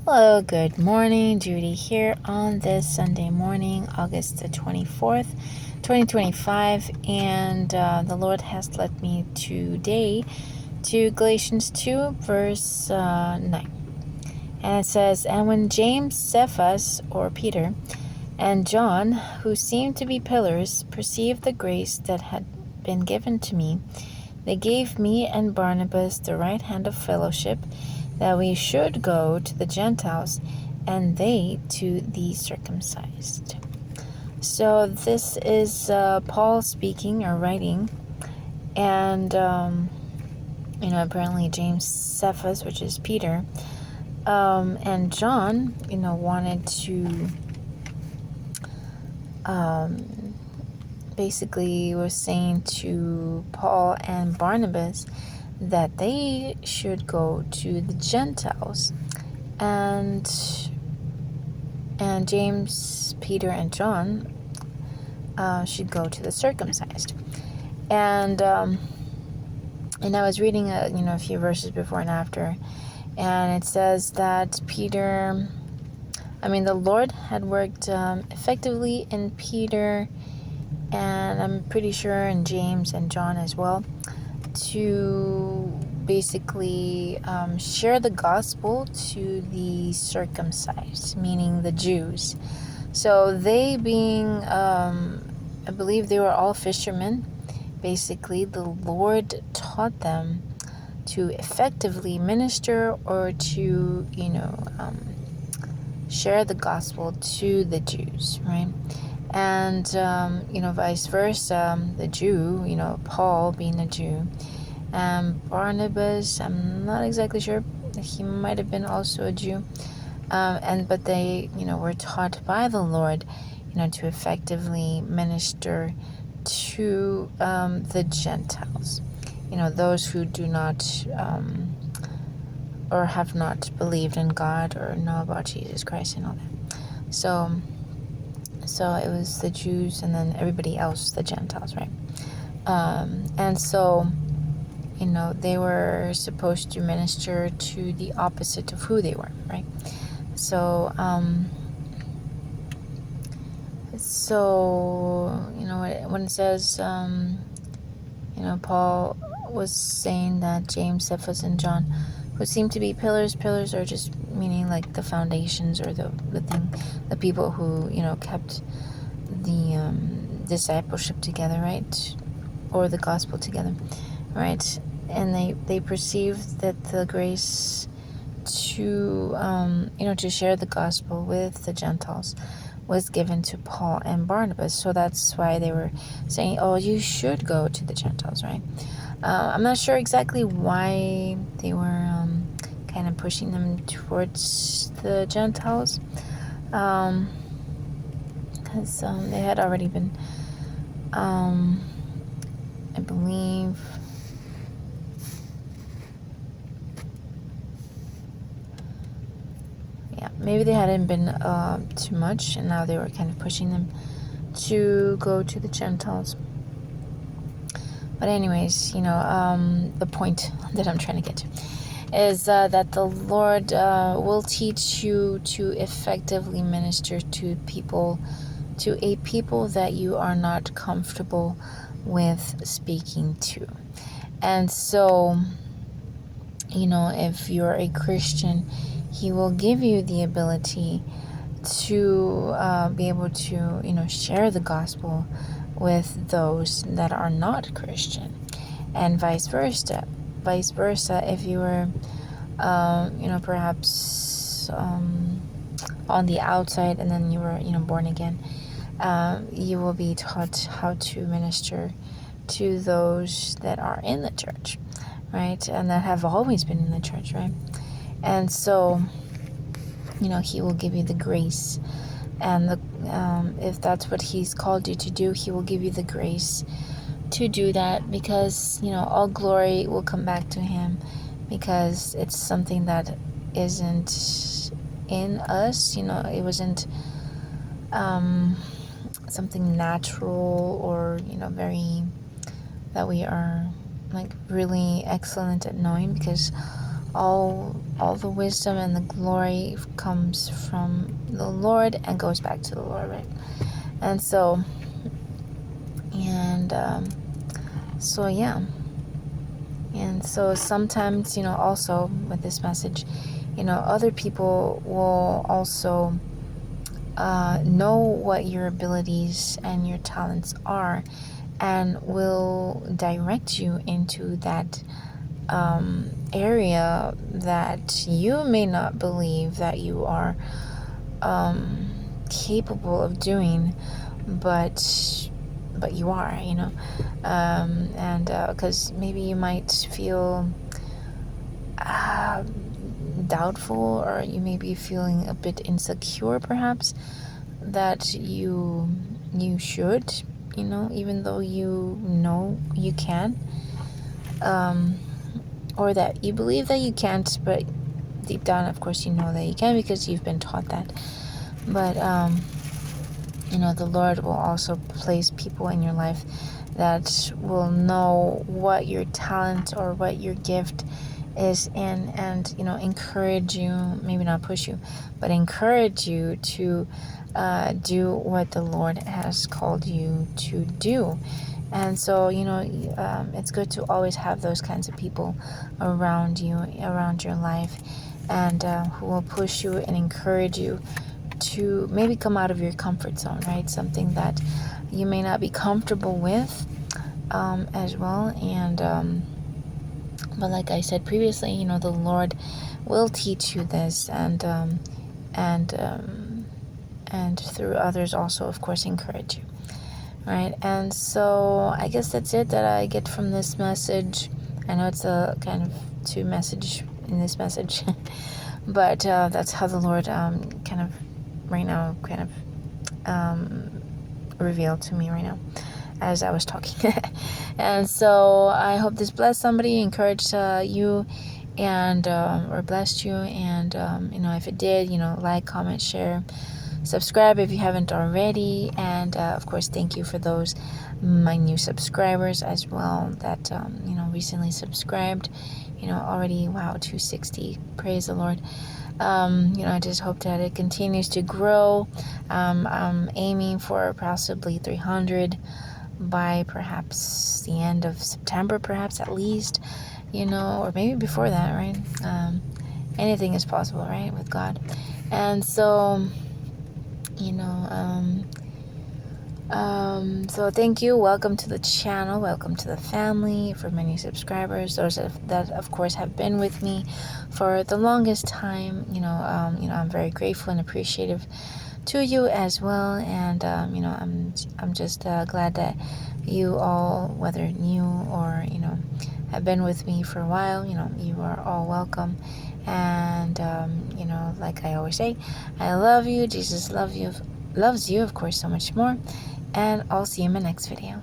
Hello, good morning. Judy here on this Sunday morning, August the 24th, 2025. And the Lord has led me today to Galatians 2, verse 9. And it says, "And when James, Cephas, or Peter, and John, who seemed to be pillars, perceived the grace that had been given to me, they gave me and Barnabas the right hand of fellowship, that we should go to the Gentiles, and they to the circumcised." So this is Paul speaking or writing, and apparently James, Cephas, which is Peter, and John, wanted to basically was saying to Paul and Barnabas that they should go to the Gentiles, and James, Peter, and John should go to the circumcised. And I was reading a few verses before and after, and it says that the Lord had worked effectively in Peter, and I'm pretty sure in James and John as well, to basically share the gospel to the circumcised, meaning the Jews. So they being, I believe they were all fishermen. Basically, the Lord taught them to effectively minister or to, share the gospel to the Jews, right? And, vice versa, the Jew, Paul being a Jew, Barnabas, I'm not exactly sure, he might have been also a Jew, but they, were taught by the Lord, to effectively minister to the Gentiles, those who do not or have not believed in God or know about Jesus Christ and all that. So it was the Jews and then everybody else, the Gentiles, right? And so, they were supposed to minister to the opposite of who they were, right? So, when it says, Paul was saying that James, Cephas, and John, who seem to be pillars are just meaning like the foundations or the thing, the people who, kept the discipleship together, right? Or the gospel together, right? And they perceived that the grace to, to share the gospel with the Gentiles was given to Paul and Barnabas. So that's why they were saying, oh, you should go to the Gentiles, right? I'm not sure exactly why they were kind of pushing them towards the Gentiles, because they had already been, I believe, maybe they hadn't been too much, and now they were kind of pushing them to go to the Gentiles. But anyways, the point that I'm trying to get to is that the Lord will teach you to effectively minister to a people that you are not comfortable with speaking to. And so, if you're a Christian, He will give you the ability to be able to, share the gospel with those that are not Christian, and vice versa. If you were, perhaps on the outside and then you were, born again, you will be taught how to minister to those that are in the church, right? And that have always been in the church, right? And so, He will give you the grace, and if that's what He's called you to do, He will give you the grace to do that, because, all glory will come back to Him, because it's something that isn't in us, it wasn't something natural or, that we are like really excellent at knowing, because all the wisdom and the glory comes from the Lord and goes back to the Lord, right? And so, and so yeah. And so sometimes, also with this message, other people will also know what your abilities and your talents are, and will direct you into that area that you may not believe that you are capable of doing, but you are, and because maybe you might feel doubtful, or you may be feeling a bit insecure perhaps, that you should, even though you know you can, or that you believe that you can't, but deep down, of course, you know that you can because you've been taught that. But the Lord will also place people in your life that will know what your talent or what your gift is in, and encourage you, maybe not push you, but encourage you to do what the Lord has called you to do. And so, it's good to always have those kinds of people around you, around your life, and who will push you and encourage you to maybe come out of your comfort zone, right? Something that you may not be comfortable with as well. And but like I said previously, the Lord will teach you this, and through others also, of course, encourage you. Right, and so I guess that's it that I get from this message. I know it's a kind of two message in this message, but that's how the Lord kind of right now revealed to me right now as I was talking. And so I hope this blessed somebody, encouraged you, and or blessed you. And if it did, like, comment, share, subscribe if you haven't already. And of course, thank you for those my new subscribers as well that recently subscribed. Already, wow, 260. Praise the Lord. I just hope that it continues to grow. I'm aiming for possibly 300 by perhaps the end of September, perhaps at least, or maybe before that, right? Anything is possible, right, with God. And so, so thank you. Welcome to the channel. Welcome to the family. For many subscribers, those that of course have been with me for the longest time, I'm very grateful and appreciative to you as well. And I'm just glad that you all, whether new or have been with me for a while, you are all welcome. And like I always say, I love you. Jesus loves you, of course, so much more. And I'll see you in my next video.